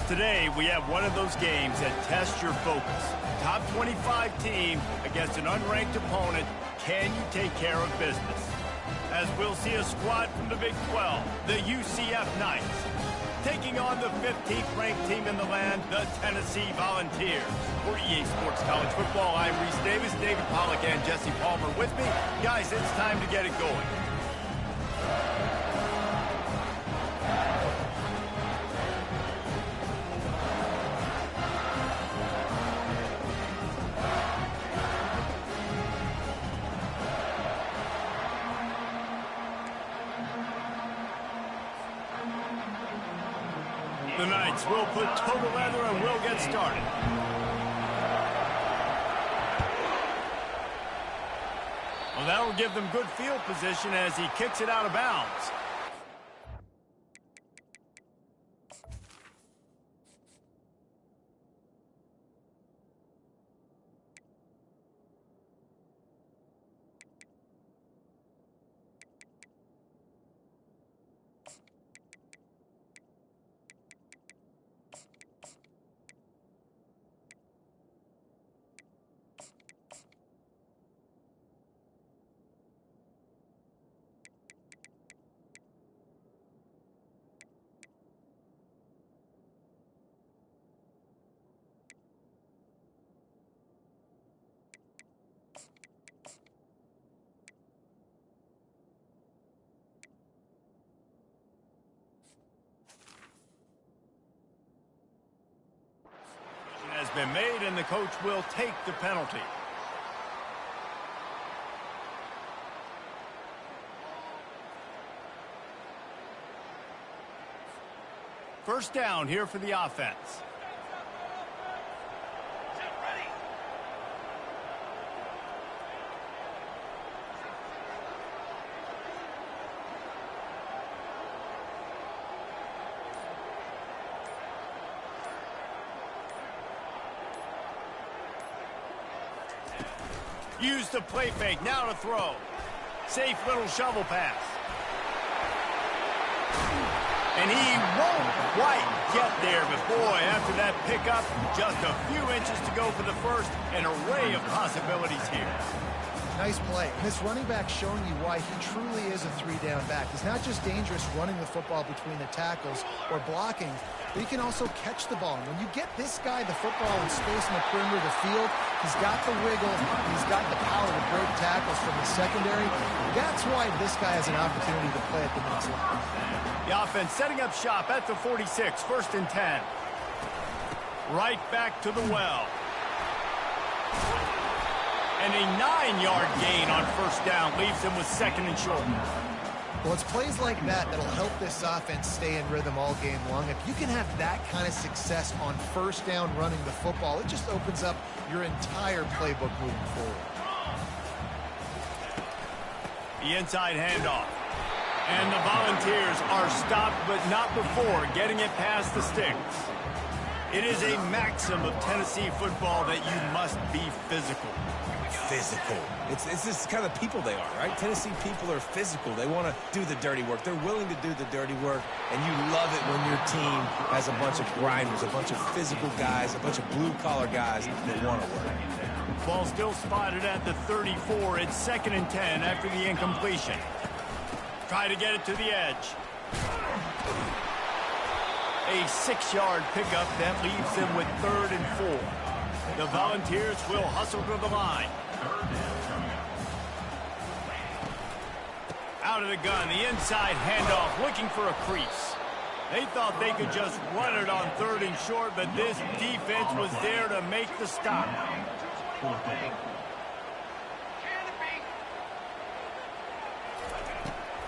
[SPEAKER 1] Today, we have one of those games that tests your focus. Top 25 team against an unranked opponent. Can you take care of business? As we'll see a squad from the Big 12, the UCF Knights, taking on the 15th ranked team in the land, the Tennessee Volunteers. For EA Sports College Football, I'm Reese Davis, David Pollack, and Jesse Palmer with me. Guys, it's time to get it going. The Knights will put total leather and we'll get started. Well, that will give them good field position as he kicks it out of bounds. Has been made, and the coach will take the penalty. First down here for the offense. Use the play fake, now to throw. Safe little shovel pass. And he won't quite get there, but boy, after that pickup, just a few inches to go for the first. An array of possibilities here.
[SPEAKER 4] Nice play. This running back showing you why he truly is a three-down back. He's not just dangerous running the football between the tackles or blocking, but he can also catch the ball. And when you get this guy the football in space in the perimeter of the field, he's got the wiggle, he's got the power to break tackles from the secondary. That's why this guy has an opportunity to play at the next level.
[SPEAKER 1] The offense setting up shop at the 46, first and 10. Right back to the well. And a 9-yard gain on first down leaves him with second and short.
[SPEAKER 4] Well, it's plays like that that'll help this offense stay in rhythm all game long. If you can have that kind of success on first down running the football, it just opens up your entire playbook moving forward.
[SPEAKER 1] The inside handoff. And the Volunteers are stopped, but not before getting it past the sticks. It is a maxim of Tennessee football that you must be physical.
[SPEAKER 2] Physical. It's this kind of people they are, right? Tennessee people are physical. They want to do the dirty work. They're willing to do the dirty work, and you love it when your team has a bunch of grinders, a bunch of physical guys, a bunch of blue-collar guys that want to work.
[SPEAKER 1] Ball still spotted at the 34. It's second and 10 after the incompletion. Try to get it to the edge. A 6-yard pickup that leaves them with third and 4. The Volunteers will hustle to the line. Out of the gun, the inside handoff, looking for a crease. They thought they could just run it on third and short, but this defense was there to make the stop.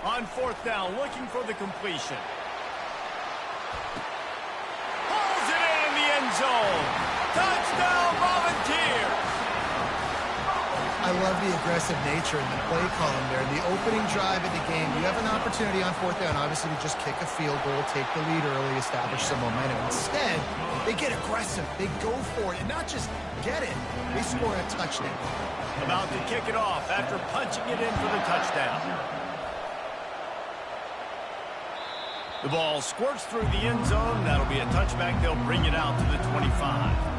[SPEAKER 1] On fourth down, looking for the completion. Pulls it in the end zone. Touchdown, Volunteers!
[SPEAKER 4] I love the aggressive nature in the play column there. The opening drive of the game, you have an opportunity on fourth down, obviously, to just kick a field goal, take the lead early, establish some momentum. Instead, they get aggressive. They go for it, and not just get it. They score a touchdown.
[SPEAKER 1] About to kick it off after punching it in for the touchdown. The ball squirts through the end zone. That'll be a touchback. They'll bring it out to the 25.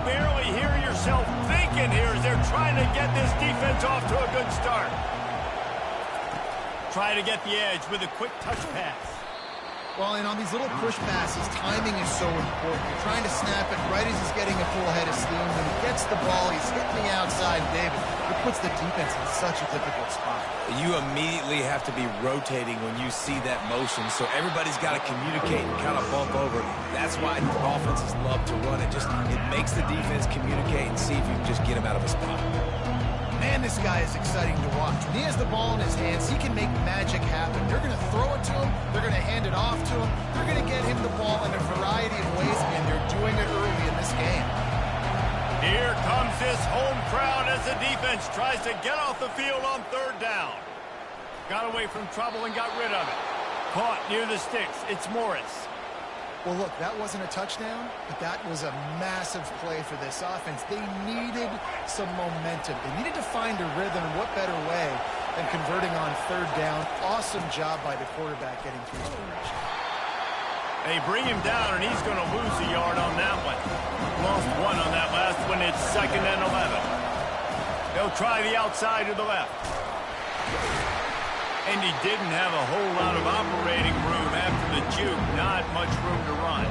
[SPEAKER 1] Barely hear yourself thinking here as they're trying to get this defense off to a good start. Try to get the edge with a quick touch pass.
[SPEAKER 4] Well, and on these little push passes, timing is so important. You're trying to snap it right as he's getting a full head of steam. When he gets the ball, he's hitting the outside, David. It puts the defense in such a difficult spot.
[SPEAKER 2] You immediately have to be rotating when you see that motion, so everybody's got to communicate and kind of bump over. That's why offenses love to run it. It makes the defense communicate and see if you can just get him out of a spot.
[SPEAKER 4] Man, this guy is exciting to watch. When he has the ball in his hands, he can make magic happen. They're going to throw it to him. They're going to hand it off to him. They're going to get him the ball in a variety of ways, and they're doing it early in this game.
[SPEAKER 1] Here comes this home crowd as the defense tries to get off the field on third down. Got away from trouble and got rid of it. Caught near the sticks. It's Morris.
[SPEAKER 4] Well, look, that wasn't a touchdown, but that was a massive play for this offense. They needed some momentum. They needed to find a rhythm, and what better way than converting on third down. Awesome job by the quarterback getting through his progression.
[SPEAKER 1] They bring him down, and he's going to lose a yard on that one. Lost one on that last one. It's 2nd and 11. They'll try the outside to the left. And he didn't have a whole lot of operating room after the juke. Not much room to run.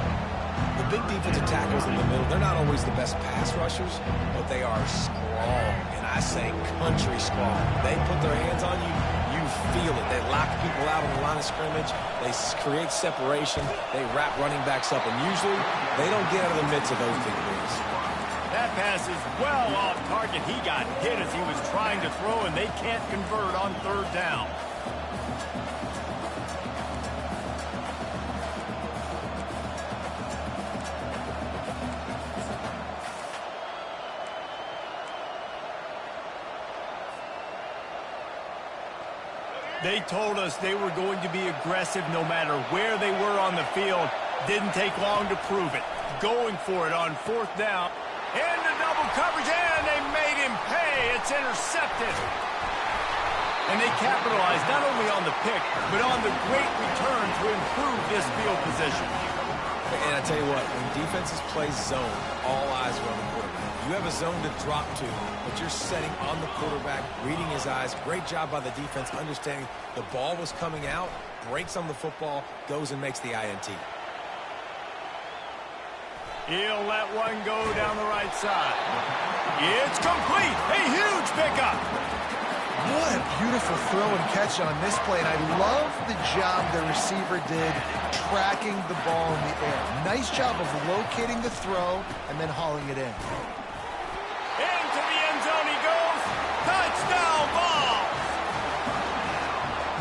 [SPEAKER 2] The big defensive tackles in the middle, they're not always the best pass rushers, but they are strong, and I say country strong. They put their hands on you, you feel it. They lock people out on the line of scrimmage. They create separation. They wrap running backs up, and usually they don't get out of the midst of those big plays.
[SPEAKER 1] That pass is well off target. He got hit as he was trying to throw, and they can't convert on third down. They told us they were going to be aggressive no matter where they were on the field. Didn't take long to prove it. Going for it on fourth down. Into double coverage, and they made him pay. It's intercepted. And they capitalized not only on the pick, but on the great return to improve this field position.
[SPEAKER 2] And I tell you what, when defenses play zone, all eyes are on the quarterback. You have a zone to drop to, but you're setting on the quarterback, reading his eyes. Great job by the defense, understanding the ball was coming out, breaks on the football, goes and makes the INT.
[SPEAKER 1] He'll let one go down the right side. It's complete. A huge pickup.
[SPEAKER 4] What a beautiful throw and catch on this play, and I love the job the receiver did tracking the ball in the air. Nice job of locating the throw and then hauling it in.
[SPEAKER 1] Into the end zone he goes. Touchdown ball.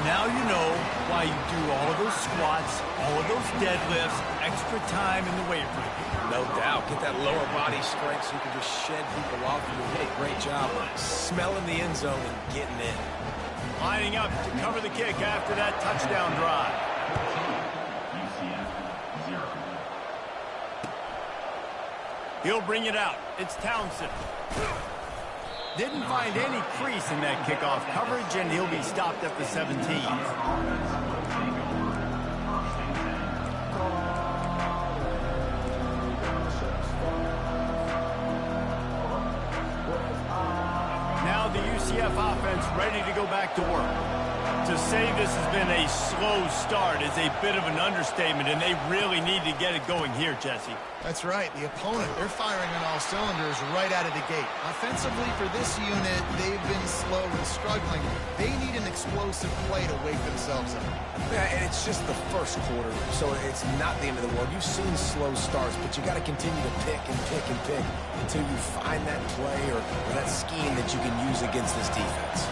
[SPEAKER 1] Now you know why you do all of those squats, all of those deadlifts, extra time in the weight room.
[SPEAKER 2] No doubt. Get that lower body strength so you can just shed people off. You did a great job smelling the end zone and getting in.
[SPEAKER 1] Lining up to cover the kick after that touchdown drive.
[SPEAKER 3] UCF 0.
[SPEAKER 1] He'll bring it out. It's Townsend. Didn't find any crease in that kickoff coverage, and he'll be stopped at the 17. Now the UCF offense ready to go back to work. To say this has been a slow start is a bit of an understatement, and they really need to get it going here, Jesse.
[SPEAKER 4] That's right. The opponent, they're firing on all cylinders right out of the gate. Offensively, for this unit, they've been slow and struggling. They need an explosive play to wake themselves up.
[SPEAKER 2] Yeah, and it's just the first quarter, so it's not the end of the world. You've seen slow starts, but you got to continue to pick and pick and pick until you find that play or that scheme that you can use against this defense.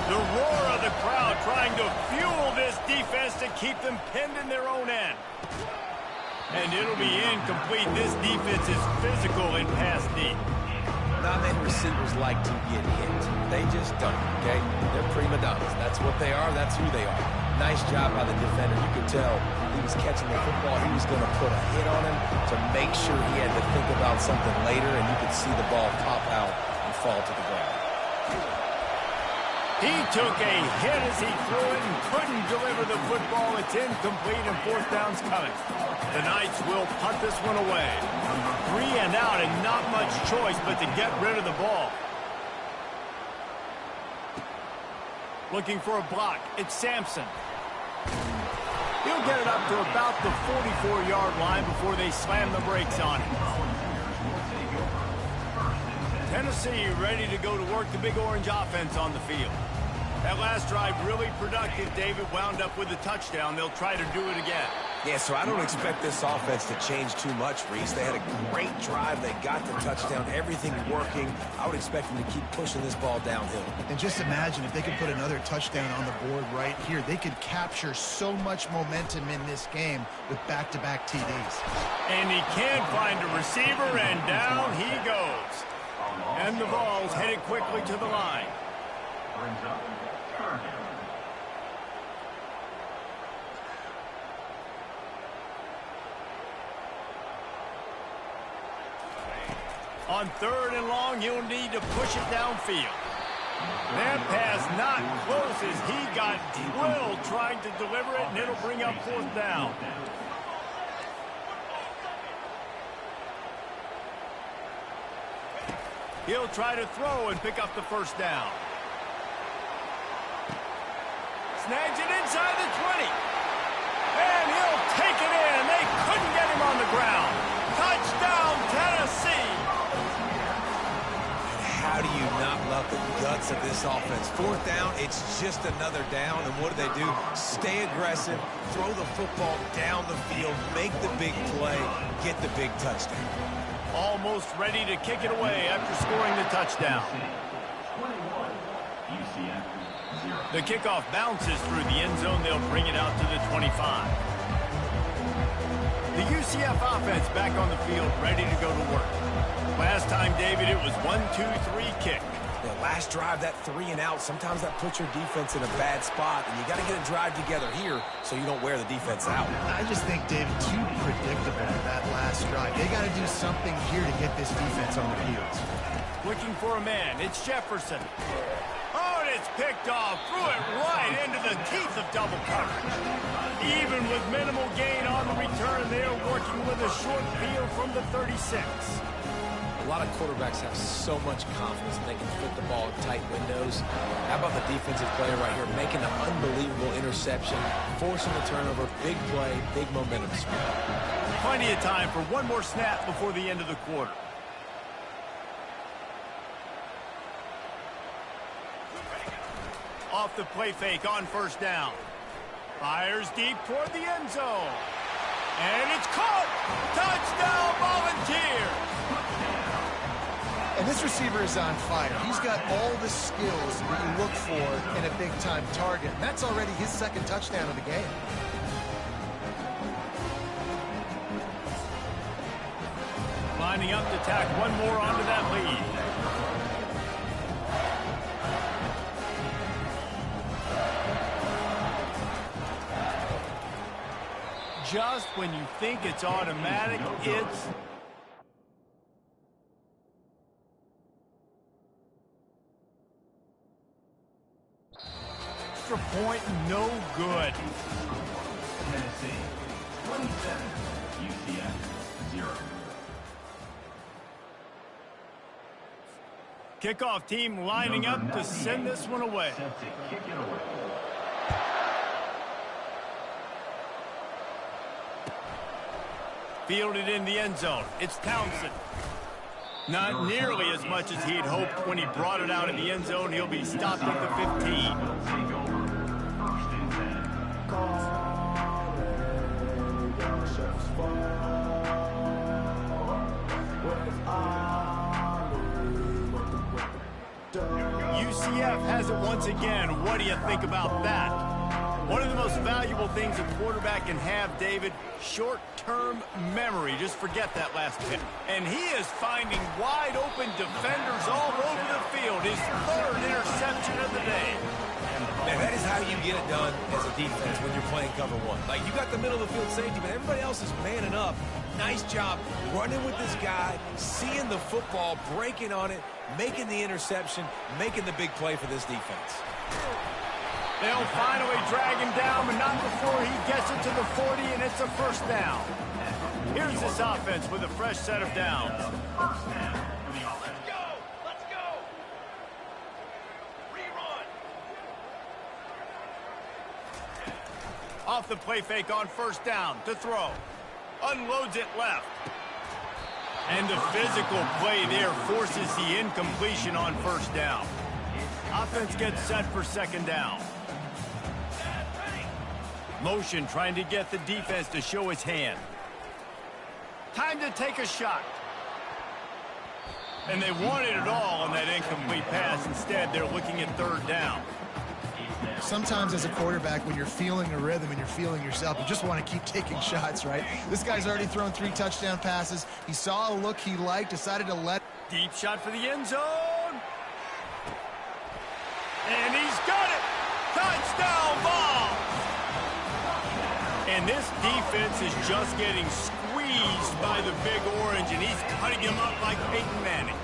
[SPEAKER 1] The roar of the crowd trying to fuel this defense to keep them pinned in their own end. And it'll be incomplete. This defense is physical and pass deep.
[SPEAKER 2] Not many receivers like to get hit. They just don't, okay? They're prima donnas. That's what they are. That's who they are. Nice job by the defender. You could tell he was catching the football. He was going to put a hit on him to make sure he had to think about something later, and you could see the ball pop out and fall to the ground.
[SPEAKER 1] He took a hit as he threw it and couldn't deliver the football. It's incomplete and fourth down's coming. The Knights will punt this one away. 3 and out and not much choice but to get rid of the ball. Looking for a block. It's Sampson. He'll get it up to about the 44-yard line before they slam the brakes on him. Tennessee ready to go to work the Big Orange offense on the field. That last drive really productive. David wound up with a touchdown. They'll try to do it again.
[SPEAKER 2] Yeah, so I don't expect this offense to change too much, Reese. They had a great drive. They got the touchdown. Everything working. I would expect them to keep pushing this ball downhill.
[SPEAKER 4] And just imagine if they could put another touchdown on the board right here. They could capture so much momentum in this game with back-to-back TDs.
[SPEAKER 1] And he can't find a receiver, and down he goes. And the ball's headed quickly to the line.
[SPEAKER 3] Brings up third down.
[SPEAKER 1] On 3rd and long, he'll need to push it downfield. That pass not close as he got drilled trying to deliver it, and it'll bring up 4th down. He'll try to throw and pick up the 1st down. Snags it inside the 20. And he'll take it in. They couldn't get him on the ground. Touchdown, Tennessee.
[SPEAKER 2] How do you not love the guts of this offense? 4th down, it's just another down, and what do? Stay aggressive, throw the football down the field, make the big play, get the big touchdown.
[SPEAKER 1] Almost ready to kick it away after scoring the touchdown.
[SPEAKER 3] 21, UCF 0.
[SPEAKER 1] The kickoff bounces through the end zone. They'll bring it out to the 25. The UCF offense back on the field, ready to go to work. Last time, David, it was 1-2-3 kick.
[SPEAKER 2] Yeah, last drive, that 3 and out, sometimes that puts your defense in a bad spot, and you got to get a drive together here so you don't wear the defense out.
[SPEAKER 4] I just think, David, too predictable that last drive. They got to do something here to get this defense on the field.
[SPEAKER 1] Looking for a man. It's Jefferson. Oh, and it's picked off. Threw it right into the teeth of double coverage. Even with minimal gain on the return, they're working with a short field from the 36.
[SPEAKER 2] A lot of quarterbacks have so much confidence that they can fit the ball in tight windows. How about the defensive player right here making an unbelievable interception, forcing the turnover, big play, big momentum swing.
[SPEAKER 1] Plenty of time for one more snap before the end of the quarter. Off the play fake on 1st down. Fires deep toward the end zone. And it's caught! Touchdown, Volunteers!
[SPEAKER 4] And this receiver is on fire. He's got all the skills that you look for in a big-time target. And that's already his 2nd touchdown of the game.
[SPEAKER 1] Lining up to tack one more onto that lead. Just when you think it's automatic, it's... extra point, no good.
[SPEAKER 3] Tennessee 27, UCF 0.
[SPEAKER 1] Kickoff team lining up to send this one away.
[SPEAKER 3] Set to kick it away.
[SPEAKER 1] Fielded in the end zone. It's Townsend. Not nearly as much as he'd hoped when he brought it out in the end zone. He'll be stopped at the 15.
[SPEAKER 3] Take over. 1st and 10.
[SPEAKER 1] UCF has it once again. What do you think about that? One of the most valuable things a quarterback can have, David, short-term memory. Just forget that last hit. And he is finding wide-open defenders all over the field. His third interception of the day.
[SPEAKER 2] Man, that is how you get it done as a defense when you're playing cover one. Like, you got the middle of the field safety, but everybody else is manning up. Nice job running with this guy, seeing the football, breaking on it, making the interception, making the big play for this defense.
[SPEAKER 1] They'll finally drag him down, but not before he gets it to the 40, and it's a first down. Here's this offense with a fresh set of downs.
[SPEAKER 3] First down for the offense.
[SPEAKER 5] Let's go! Let's go! Rerun!
[SPEAKER 1] Off the play fake on first down to throw. Unloads it left. And the physical play there forces the incompletion on first down. Offense gets set for second down. Motion trying to get the defense to show his hand. Time to take a shot. And they wanted it all on that incomplete pass. Instead, they're looking at third down.
[SPEAKER 4] Sometimes as a quarterback, when you're feeling a rhythm and you're feeling yourself, you just want to keep taking shots, right? This guy's already thrown 3 touchdown passes. He saw a look he liked, decided to let...
[SPEAKER 1] Deep shot for the end zone. And he's got it. Touchdown ball. And this defense is just getting squeezed by the Big Orange, and he's cutting him up like Peyton Manning.